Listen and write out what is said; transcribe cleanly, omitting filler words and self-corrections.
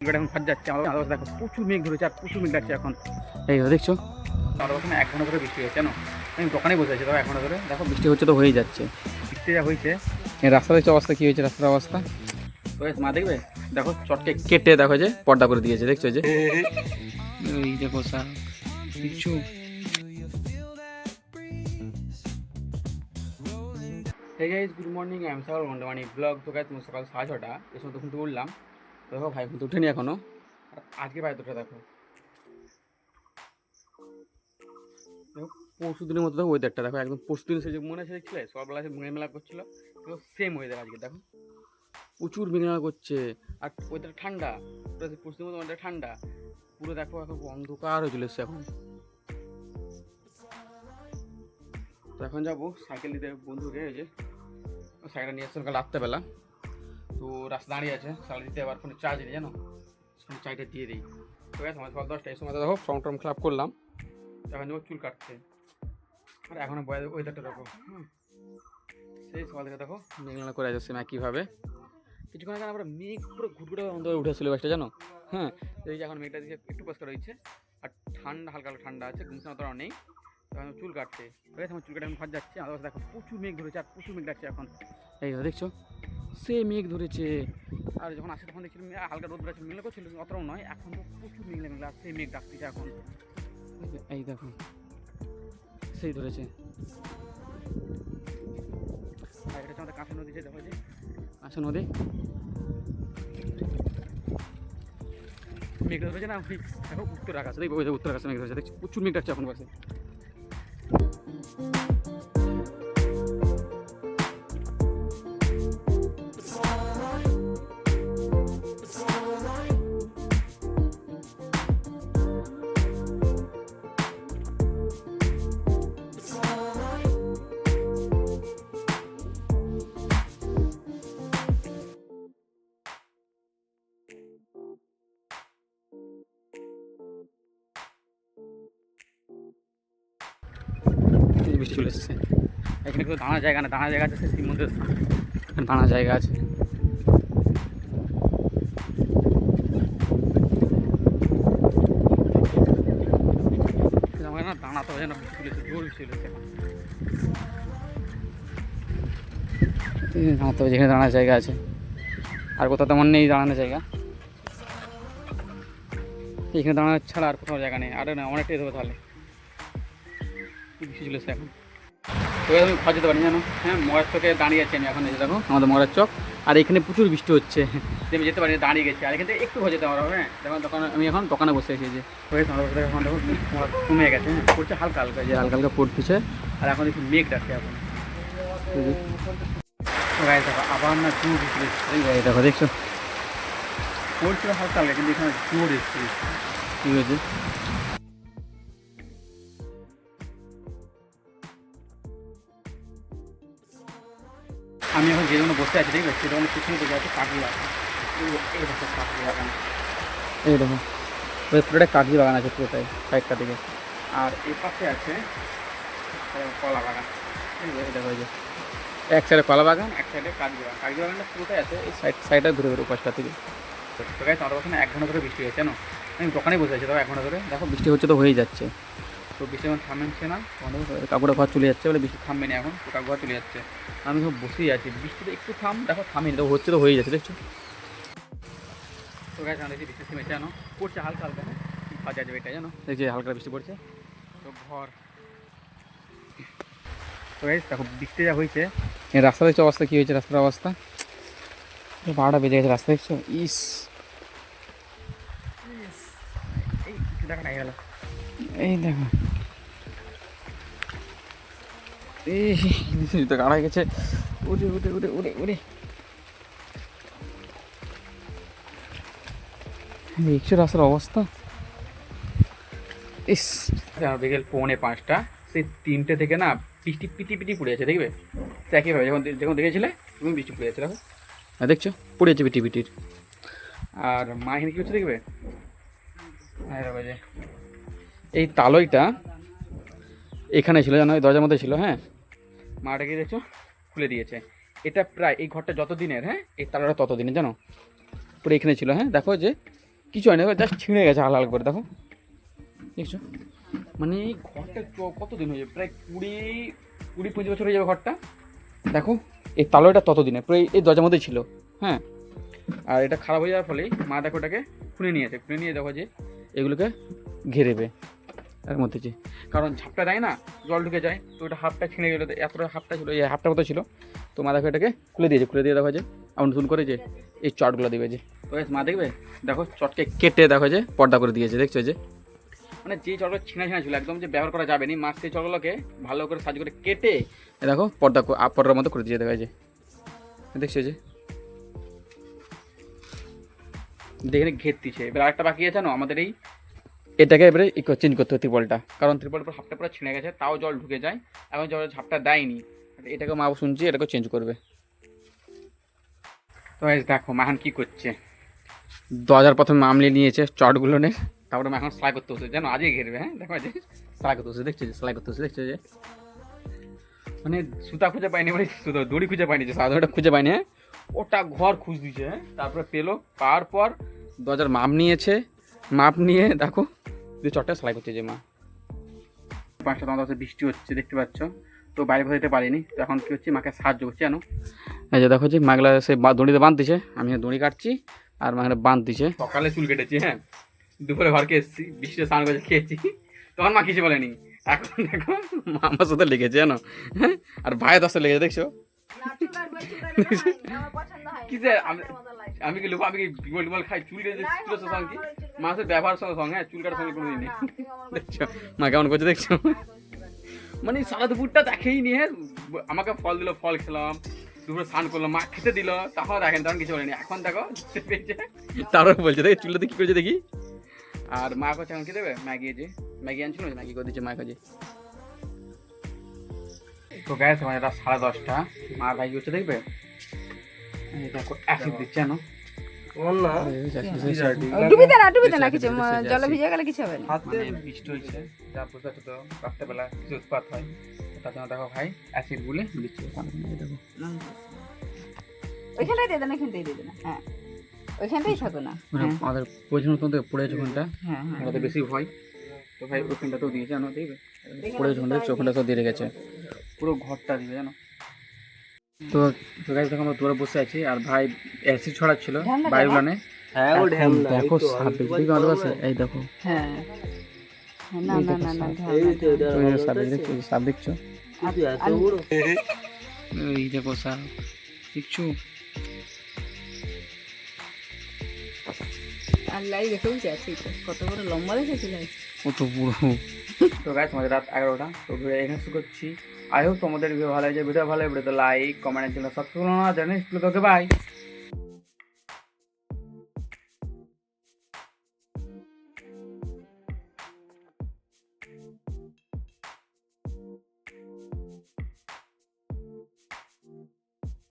এখন ফাট যাচ্ছে আমাদের আদাবাস দেখো প্রচুর মেঘ ধরেছে আর প্রচুর মেঘ যাচ্ছে এখন এই দেখছো আমাদের ওখানে 1 ঘন্টা ধরে বৃষ্টি হয়েছে জানো আমি দোকানে বসে আছি তবে 1 ঘন্টা ধরে দেখো বৃষ্টি হচ্ছে তো হয়েই যাচ্ছে বৃষ্টি যা হয়েছে এই রাস্তা দেখছো অবস্থা কী হয়েছে রাস্তার অবস্থা তো মা দেখবে দেখো চটকে কেটে দেখো যে পর্দা করে দিয়েছে দেখছো যে এই দেখো স্যার কিছু hey guys good morning I am Sagar মন্ডমানি ব্লগ তো গাইস তুমি সকাল 6:30 এই সময় তখন তো উঠলাম দেখো ভাই কিন্তু উঠেনি এখনো আর আজকে ভাই দুটো দেখো পরশু দিনের মতো দেখো ওয়েদারটা দেখো একদম পরশু দিন সে যে মনে আছে দেখছিলে সকালবেলা সে মেঘমেলা করছিল তো সেম ওয়েদার আজকে দেখো প্রচুর মেঘমেলা করছে আর ওয়েদার ঠান্ডা পরশু দিনের মতো ওয়েদার ঠান্ডা পুরো দেখো এখন অন্ধকার হয়ে চলে এসছে এখন তো এখন যাবো সাইকেল দিতে বন্ধুকে এই যে সাইকেলটা নিয়ে আসছে কাল রাত্রেবেলা তো রাস্তা দাঁড়িয়ে আছে সাইকেল দিতে আবার ফোনে চার্জ নেই জানো চার্জটা দিয়ে দিই ঠিক আছে আমার সকাল 10টায় সময় দেখো ফর্ম টর্ম ফিল আপ করলাম এখন যাবো চুল কাটতে আর এখনও ওয়েদারটা দেখো সেই সকাল থেকে দেখো মেঘলা করে যাচ্ছে না কীভাবে কিছুক্ষণ আগে আমরা মেঘ পুরো ঘুটঘুটে অন্ধকারে উঠে আসছিল বাসটা জানো হ্যাঁ এই যে এখন মেঘটা দিকে একটু পরিষ্কার রয়েছে আর ঠান্ডা হালকা হালকা ঠান্ডা আছে ঘুমছে অতটাও নেই তখন চুল কাটতে ঠিক আছে আমার চুল কাটে এখন ফাট যাচ্ছে আমাদের দেখো প্রচুর মেঘ ধরেছে আর প্রচুর মেঘ যাচ্ছে এখন এই দেখছো সে মেঘ ধরেছে আর যখন আসে তখন দেখছিলাম হালকা রোদ বেড়েছিল মেঘলা করছিল অতটাও নয় এখন তো প্রচুর মেঘলা মেঘলা আর সেই মেঘ ডাকতেছে এখন এই দেখো সেই ধরেছে আর এটা হচ্ছে আমাদের কাঁচা নদী যে দেখো যে কাঁচা নদী মেঘ ধরেছে না দেখো উত্তর আকাশে দেখবো উত্তর আকাশে মেঘ ধরেছে দেখছি প্রচুর মেঘ ডাকছে এখন পাশে বৃষ্টি চলে এসেছে এখানে কিন্তু দাঁড়ার জায়গা না দাঁড়ার জায়গা আছে শিব মন্দির দাঁড়ার জায়গা আছে আমাকে না দাঁড়াতে হবে না বৃষ্টি চলেছে জোর বৃষ্টি চলেছে দাঁড়াতে হবে যেখানে দাঁড়ার জায়গা আছে আর কোথাও তেমন নেই দাঁড়ানোর জায়গা এখানে দাঁড়ানোর ছাড়া আর কোথাও জায়গা নেই আরে না অনেকটাই দেবো তাহলে বৃষ্টি চলেছে এখন তো আমি খাওয়া যেতে পারি জানো হ্যাঁ মরার চকে দাঁড়িয়ে আছি আমি এখন এসে দেখো আমাদের মরার চক আর এখানে প্রচুর বৃষ্টি হচ্ছে আমি যেতে পারি দাঁড়িয়ে গেছি আর এখান থেকে একটু হয়ে যেতে পারবো হ্যাঁ দেখো দোকানে আমি এখন দোকানে বসে এসেছি এখন দেখো কমে গেছে হ্যাঁ পড়ছে হালকা হালকা যে হালকা হালকা পড়তেছে আর এখন একটু মেঘ ডাকছে এখন দেখো আবার না জোর বৃষ্টি দেখো দেখছো পড়ছিল হালকা হালকা কিন্তু এখানে জোর এসছে কী হয়েছে আমি এখন যে জন্য বসে আছি দেখবে সেটা পিছনে দিকে আছে কাঠি বাগান এই দেখো কাঠি বাগান এই দেখো ওই পুরোটা কাঠি বাগান আছে পুরোটাই সাইডটা দিকে আর এই পাশে আছে কলা বাগান এই দেখো এই যে এক সাইডে কলা বাগান এক সাইডে কাঠি বাগান কাঠি বাগানটা পুরোটাই আছে এই সাইডটা ঘুরে ঘুরে পাশটা থেকে তো গাইস আমার ওখানে 1 ঘন্টা ধরে বৃষ্টি হয়েছে জানো আমি দোকানে বসে আছি তবে 1 ঘন্টা ধরে দেখো বৃষ্টি হচ্ছে তো হয়েই যাচ্ছে তো বৃষ্টি এখন থামছে না কাকুরা ঘর চলে যাচ্ছে বলে বৃষ্টি থামবে না এখন তো কাকু ঘর চলে যাচ্ছে আমি সব বসেই আছি বৃষ্টিটা একটু থাম দেখো থামেনি তো হচ্ছে তো হয়ে যাচ্ছে দেখছো তো গাছ দেখছি বৃষ্টি থেমেছে জানো পড়ছে হালকা হালকা কাজে যাবে এটা জানো দেখছি হালকা বৃষ্টি পড়ছে তো ঘর তো গাছ দেখো বৃষ্টি যা হয়েছে এই রাস্তা দেখছো অবস্থা কী হয়েছে রাস্তার অবস্থা 12টা বেজে গেছে রাস্তা দেখছো ইস এই দেখা নাই গেল এই দেখো এই তো কাটা গেছে উড়ে উড়ে উড়ে উড়ে উড়ে দেখছো রাস্তার অবস্থা ইস বিকেল 4:45 সেই 3টে থেকে না বৃষ্টি পিটি পিটি পড়ে আছে দেখবে সে একইভাবে যখন যখন দেখেছিলে তুমি বৃষ্টি পড়ে আছে দেখো হ্যাঁ দেখছো পড়ে আছে পিটি পিটির আর মা এখানে কী হচ্ছে দেখবে হ্যাঁ দেখো যে এই তালইটা এখানে ছিল জানো ওই দরজার মধ্যে ছিল হ্যাঁ মাটা কি দেখছো খুলে দিয়েছে এটা প্রায় এই ঘরটা যত দিনের হ্যাঁ এই তালাটা তত দিনের জানো পুরো এখানে ছিল হ্যাঁ দেখো যে কিছু হয় না, জাস্ট ছিঁড়ে গেছে হাল হাল করে, দেখো দেখছো। মানে ঘরটা কতদিন হয়ে যাবে, প্রায় 20-25 বছর হয়ে যাবে ঘরটা। দেখো এই তালোটা ততদিনে প্রায় এই দরজার মধ্যেই ছিল, হ্যাঁ। আর এটা খারাপ হয়ে যাওয়ার ফলে মা দেখো এটাকে খুলে নিয়েছে, খুলে নিয়ে দেখো যে এগুলোকে ঘেরেবে এর মধ্যে যে, কারণ ঝাপটা দেয় না, জল ঢুকে যায়, তো ওটা হাফটা ছিঁড়ে গেলো, এতটা হাফটা ছিল, এই হাফটা মতো ছিল, তো মা দেখো এটাকে খুলে দিয়েছে, খুলে দিয়ে দেখো যে এমন নতুন করে যে এই চটগুলো দেবে যে, তো মা দেখবে দেখো চটকে কেটে দেখো যে পর্দা করে দিয়েছে, দেখছো যে মানে যে চটগুলো ছিঁড়া ছিঁড়া ছিল একদম যে ব্যবহার করা যাবে না, মা সেই চটগুলোকে ভালো করে সাজ করে কেটে দেখো পর্দার মতো করে দিয়ে দেখা যায়, দেখছো যে দেখে ঘেরতিছে। এবার আরেকটা বাকি আছে না আমাদের এটাকে এবারে চেঞ্জ করতে হবে ত্রিপলটা, কারণ ত্রিপলের উপর হাফটা পুরো ছিঁড়ে গেছে, তাও জল ঢুকে যায়, এখন জল ঝাপটা দেয়নি, এটাকে মা শুনছি এটাকে চেঞ্জ করবে। তো দেখো মাহান কি করছে, 2000 প্রথমে মামলে নিয়েছে চটগুলো নে, তারপরে মা এখন সেলাই করতে হচ্ছে, যেন আজকে ঘেরবে, হ্যাঁ দেখো যে সেলাই করতে হচ্ছে, দেখছো যে সেলাই করতে হচ্ছে, দেখছো যে মানে সুতা খুঁজে পাইনি, মানে সুতা দড়ি খুঁজে পাইনি, যে সাধারণটা খুঁজে পাইনি, হ্যাঁ ওটা ঘর খুঁজ দিচ্ছে, হ্যাঁ তারপরে পেলো, পাওয়ার পর 2000 মাপ নিয়েছে, মাপ নিয়ে দেখো দিয়ে চটটা সেলাই করছে যে মা। 5টা তোমার কাছে বৃষ্টি হচ্ছে দেখতে পাচ্ছ, তো বাইরে যেতে পারিনি, তো এখন কী হচ্ছে মাকে সাহায্য করছি জানো, এই যে দেখো যে মাগলা সে দড়িতে বাঁধতেছে, আমি দড়ি কাটছি আর মাকে বাঁধতেছে। সকালে চুল কেটেছি, হ্যাঁ দুপুরে ঘরকে এসেছি, বৃষ্টিতে স্নান করে খেয়েছি, তখন মা কিছু বলেনি, এখন দেখো মা আমার সাথে লেগেছে জানো, হ্যাঁ আর ভাইয়ের দশটা লেগেছে দেখছো। কি যে আমি কি লোক, আমি কি বিমল টিমল খাই, চুল কেটে চুলের সঙ্গে কি মাছের ব্যবহার সঙ্গে, হ্যাঁ চুল কাটার সঙ্গে কোনো দিন দেখছো মা কেমন করছে দেখছো, মানে সারা দুপুরটা দেখেই নিয়ে, হ্যাঁ আমাকে ফল দিল, ফল খেলাম, দুপুরে স্নান করলাম, মা খেতে দিল, তখন দেখেন তখন কিছু বলেনি, এখন দেখো পেয়েছে, তারপরে বলছে দেখি চুলটাতে কী করেছে দেখি। আর মা কাছে এখন কি দেবে, ম্যাগি যে ম্যাগি আনছিল, ম্যাগি করে দিচ্ছে মা কাছে। তো গ্যাস মানে রাত 10:30, মা ম্যাগি হচ্ছে দেখবে, দেখো অ্যাসিড দিচ্ছে না, ডুবিতে না কিছু, জলে ভিজে গেলে কিছু হবে না, বৃষ্টি হয়েছে যা বুঝতে পারছো, তো রাত্রেবেলা কিছু উৎপাত হয়, তার জন্য দেখো ভাই অ্যাসিড বলে দিচ্ছে, দেখো ওইখানটাই দিয়ে দেন, এখানটাই দিয়ে দেন, হ্যাঁ ওইখানটাই থাকো না, আমাদের প্রয়োজন মতো পড়ে যখনটা, হ্যাঁ হ্যাঁ আমাদের বেশি ভয়, তো ভাই ওখানটাতেও দিয়েছে জানো, দেখবে পড়ে যখন দেখছো ওখানটাতেও দিয়ে রেখেছে, পুরো ঘরটা দিবে জানো। তো গাইস দেখো আমরা দূরে বসে আছি, আর ভাই অ্যাসিড ছড়াচ্ছিল বায়ুলানে, দেখো সাপ দেখতে ভালো আছে, এই দেখো হ্যাঁ না না না না সাপ দেখছো, সাপ দেখছো, এই দেখো সাপ দেখছো, আল্লাহ দেখেও যাচ্ছি, কত বড় লম্বা দেখেছিল, কত বড়। তো গাইস আমাদের রাত 11টা, তো ভিডিও এখানে শুরু করছি, আই হোপ তোমাদের ভিডিও ভালো লাগছে, ভিডিও ভালো লাগবে তো লাইক কমেন্ট চ্যানেল সাবস্ক্রাইব না জানিস, ওকে বাই।